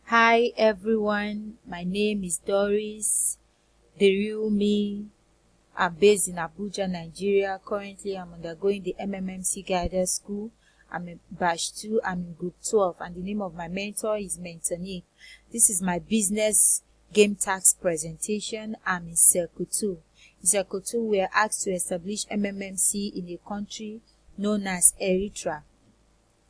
Hi everyone, my name is Doris, the real me. I'm based in Abuja, Nigeria. Currently, I'm undergoing the MMMC guided school. I'm in batch 2, I'm in group 12, and the name of my mentor is Mentonique. This is my business game tax presentation. I'm in Circle 2. In Circle 2, we are asked to establish MMMC in a country known as Eritrea.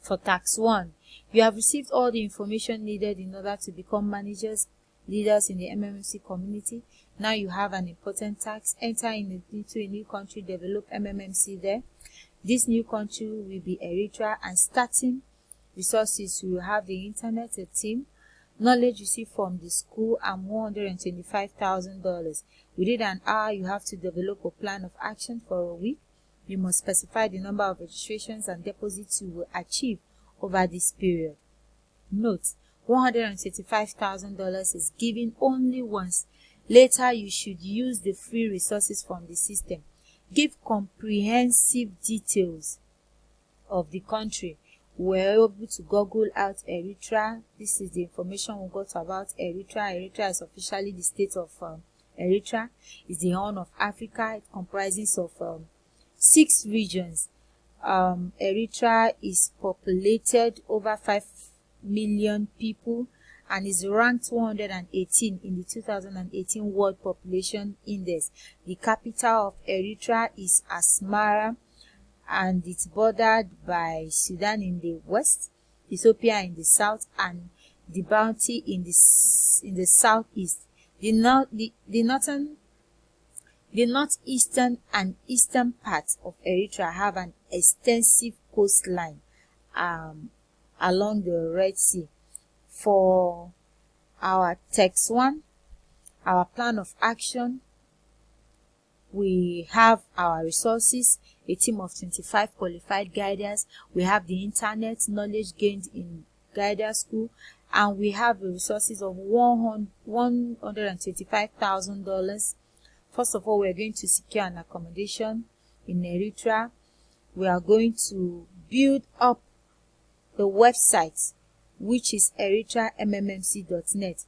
For tax 1, you have received all the information needed in order to become managers, leaders in the MMMC community. Now you have an important task: enter into a new country, develop MMMC there. This new country will be Eritrea, and starting resources, you will have the internet, a team, knowledge received from the school, and $125,000. Within an hour, you have to develop a plan of action for a week. You must specify the number of registrations and deposits you will achieve over this period. Note, $135,000 is given only once. Later, you should use the free resources from the system. Give comprehensive details of the country. We're able to Google out Eritrea. This is the information we got about Eritrea. Eritrea is officially the state of Eritrea. It's the Horn of Africa. It comprises of 6 regions. Eritrea is populated over 5 million people and is ranked 118 in the 2018 World Population Index. The capital of Eritrea is Asmara, and it's bordered by Sudan in the west, Ethiopia in the south, and Djibouti in the southeast. The northeastern and eastern parts of Eritrea have an extensive coastline along the Red Sea. For our text 1, our plan of action, we have our resources, a team of 25 qualified guiders. We have the internet, knowledge gained in guider school, and we have the resources of $125,000. First of all, we are going to secure an accommodation in Eritrea. We are going to build up the website, which is eritreammmc.net.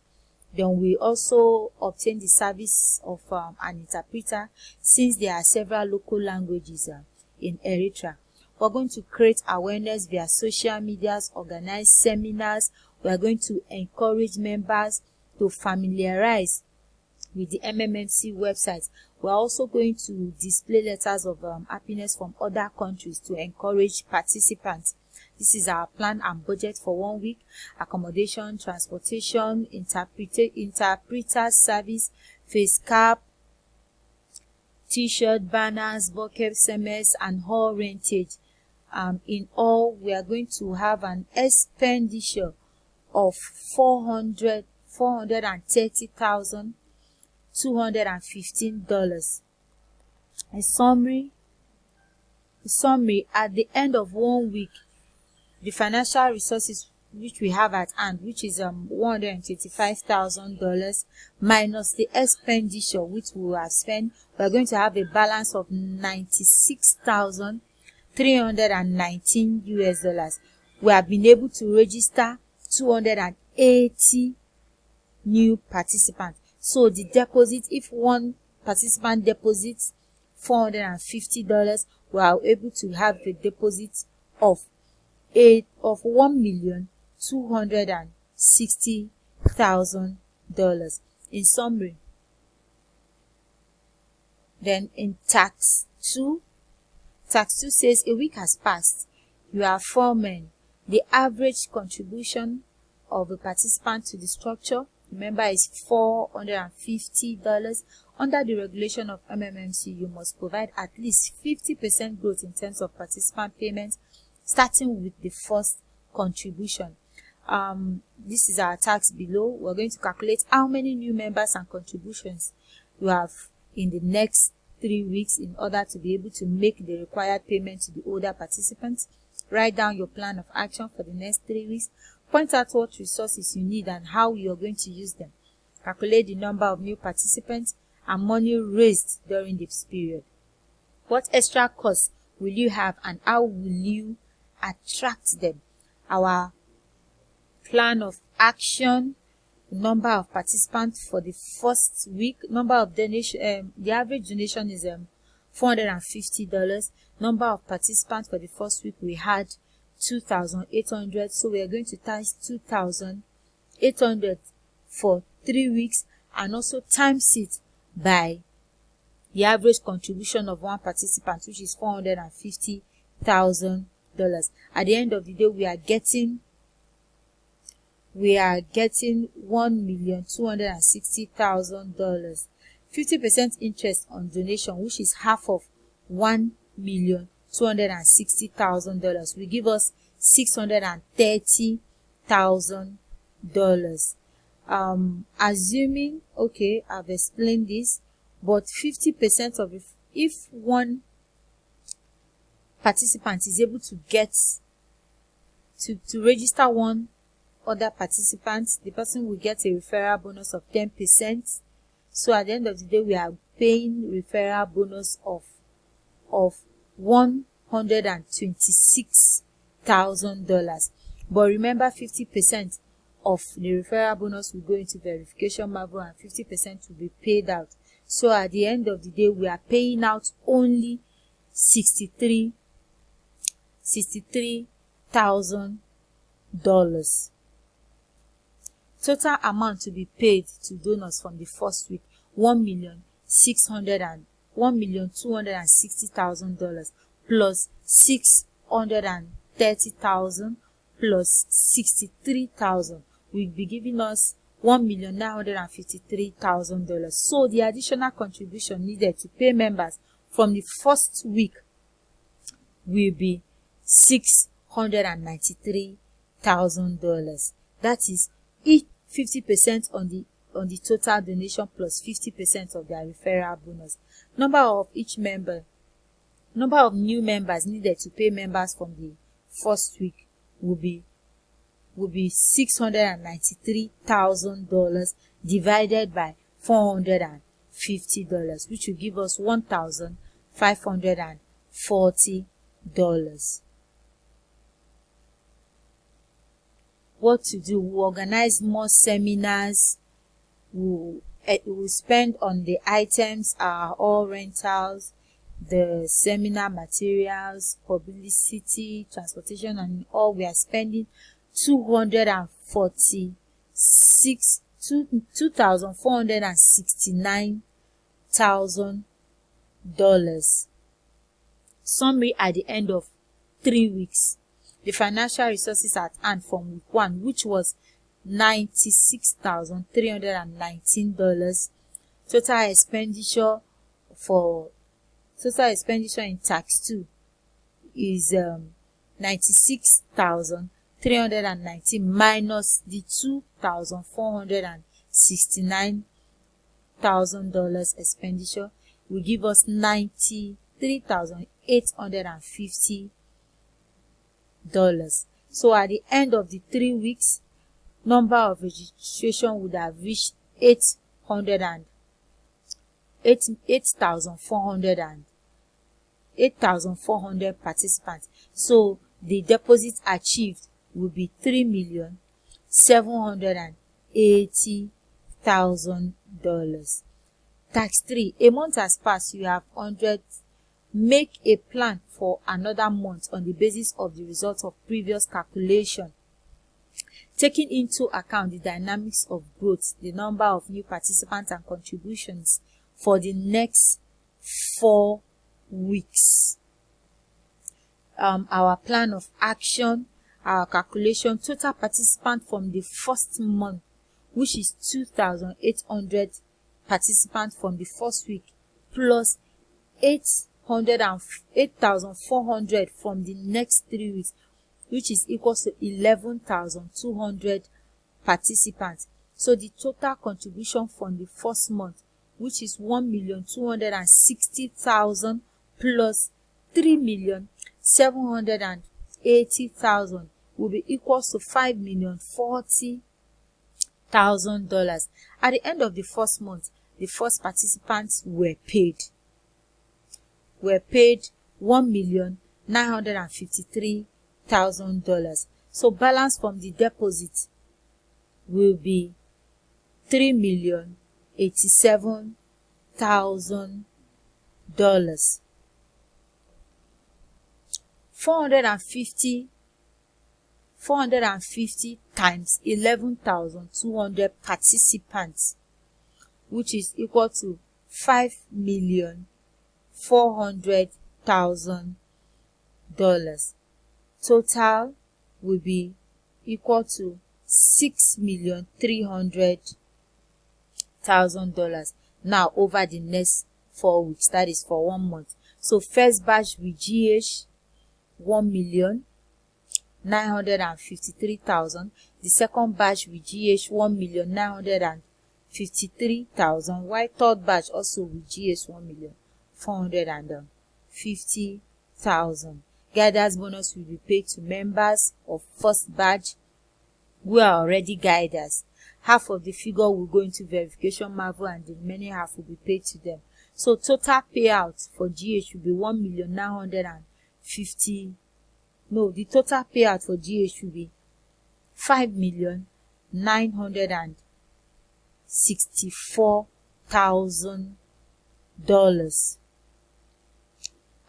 Then we also obtain the service of an interpreter, since there are several local languages in Eritrea. We're going to create awareness via social medias, organize seminars. We are going to encourage members to familiarize with the MMMC website. We're also going to display letters of happiness from other countries to encourage participants. This is our plan and budget for 1 week: accommodation, transportation, interpreter service, face cap, t-shirt, banners, bucket, SMS, and hall rentage. In all, we are going to have an expenditure of $430,215. A summary, at the end of 1 week, the financial resources which we have at hand, which is $125,000 minus the expenditure which we have spent, we are going to have a balance of $96,319 US. We have been able to register 280 new participants. So the deposit, if one participant deposits $450, we are able to have the deposit of $1,260,000. In summary, then in tax 2 says a week has passed. You are 4 men. The average contribution of a participant to the structure, remember, is $450. Under the regulation of MMMC, you must provide at least 50% growth in terms of participant payments, starting with the first contribution. This is our tax below. We're going to calculate how many new members and contributions you have in the next 3 weeks in order to be able to make the required payment to the older participants. Write down your plan of action for the next 3 weeks. Point out what resources you need and how you are going to use them. Calculate the number of new participants and money raised during this period. What extra costs will you have and how will you attract them? Our plan of action number of participants for the first week. Number of donation, the average donation is $450. Number of participants for the first week, we had 2,800. So we are going to times 2,800 for 3 weeks, and also times it by the average contribution of one participant, which is $450,000. At the end of the day, we are getting $1,260,000. 50% interest on donation, which is half of $1,260,000, will give us $630,000. Assuming, okay, I've explained this, but 50% of if one participant is able to get to register one other participant, the person will get a referral bonus of 10%. So at the end of the day, we are paying referral bonus of $126,000. But remember, 50% of the referral bonus will go into verification marble, and 50% will be paid out. So at the end of the day, we are paying out only $63,000. Total amount to be paid to donors from the first week, $1,260,000 plus $630,000 plus $63,000 will be giving us $1,953,000. So the additional contribution needed to pay members from the first week will be $693,000. That is each 50% on the total donation plus 50% of their referral bonus. Number of new members needed to pay members from the first week will be $693,000 divided by $450, which will give us $1,540. What to do? We organize more seminars. We spend on the items, all rentals, the seminar materials, publicity, transportation, and all. We are spending $2,469,000. Summary at the end of 3 weeks. The financial resources at hand from week 1, which was $96,319. Total expenditure in tax 2 is $96,319 minus the $2,469,000 expenditure will give us $93,850. So at the end of the 3 weeks, number of registration would have reached 8,400 participants. So the deposit achieved will be $3,780,000. Tax 3. A month has passed. You have 100. Make a plan for another month on the basis of the results of previous calculation, taking into account the dynamics of growth, the number of new participants and contributions for the next 4 weeks. Our plan of action, our calculation: total participant from the first month, which is 2,800 participants from the first week, plus 8,400 from the next 3 weeks, which is equal to 11,200 participants. So the total contribution from the first month, which is 1,260,000 plus 3,780,000, will be equal to $5,040,000. At the end of the first month, the first participants were paid $1,953,000. So balance from the deposit will be $3,087,000. 450 times 11,200 participants, which is equal to $5,400,000. Total will be equal to $6,300,000 now over the next 4 weeks, that is for 1 month. So first batch with GH 1,953,000. The second batch with GH 1,953,000, while third batch also with GH 1,450,000. Guiders bonus will be paid to members of first batch who are already guiders. Half of the figure will go into verification marvel and the remaining half will be paid to them. So total payout for GH will be the total payout for GH will be $5,964,000.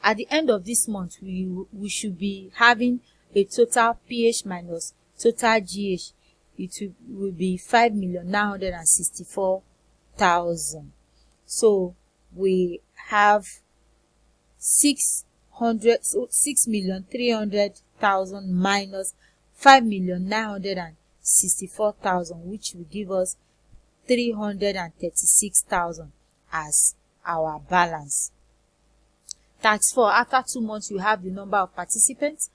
At the end of this month, we should be having a total PH minus total GH. It will be $5,964,000. So we have 6,300,000 minus 5,964,000, which will give us 336,000 as our balance. Tax 4, after 2 months, you have the number of participants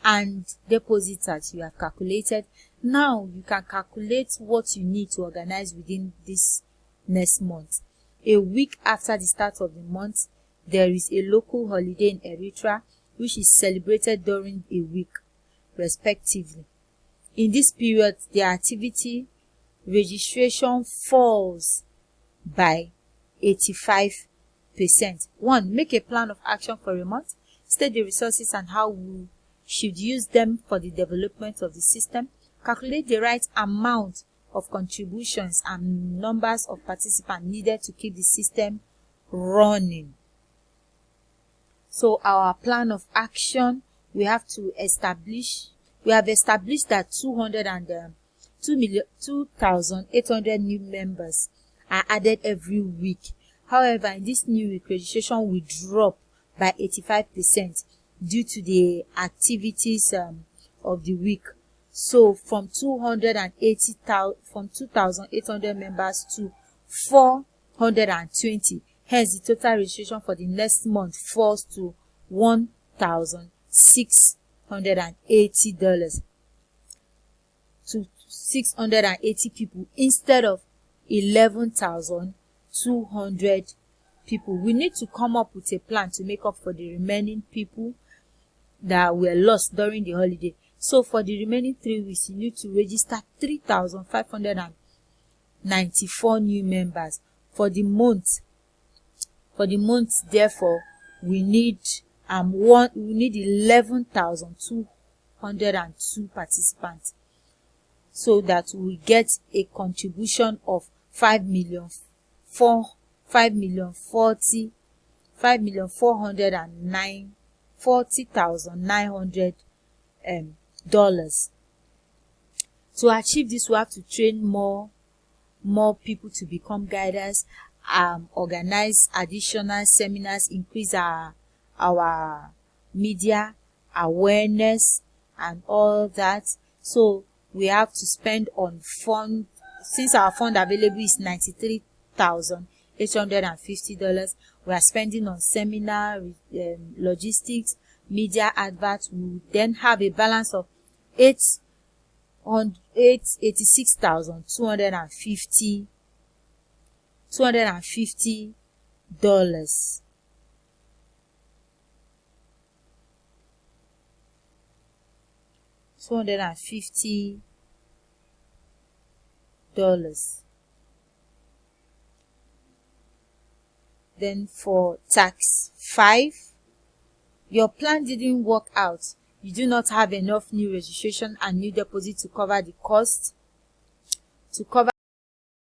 and depositors you have calculated. Now you can calculate what you need to organize within this next month. A week after the start of the month, there is a local holiday in Eritrea which is celebrated during a week respectively. In this period, the activity registration falls by 85%. 1. Make a plan of action for a month. State the resources and how we should use them for the development of the system. Calculate the right amount of contributions and numbers of participants needed to keep the system running. So our plan of action, we have established that 2,800 new members are added every week. However, in this new week, registration will drop by 85% due to the activities of the week. So from 2,800 members to 420. Hence, the total registration for the next month falls to $1,680 to 680 people instead of 11,200 people. We need to come up with a plan to make up for the remaining people that were lost during the holiday. So for the remaining 3 weeks, you need to register 3,594 new members. For the month, therefore, we need 11,202 participants, so that we get a contribution of $5,409,000. To achieve this, we have to train more people to become guiders, organize additional seminars, increase our media awareness and all that. So we have to spend on fund. Since our fund available is $93,850, we are spending on seminar, logistics, media adverts. We then have a balance of $86,250. Then for tax 5, your plan didn't work out. You do not have enough new registration and new deposit to cover the cost. To cover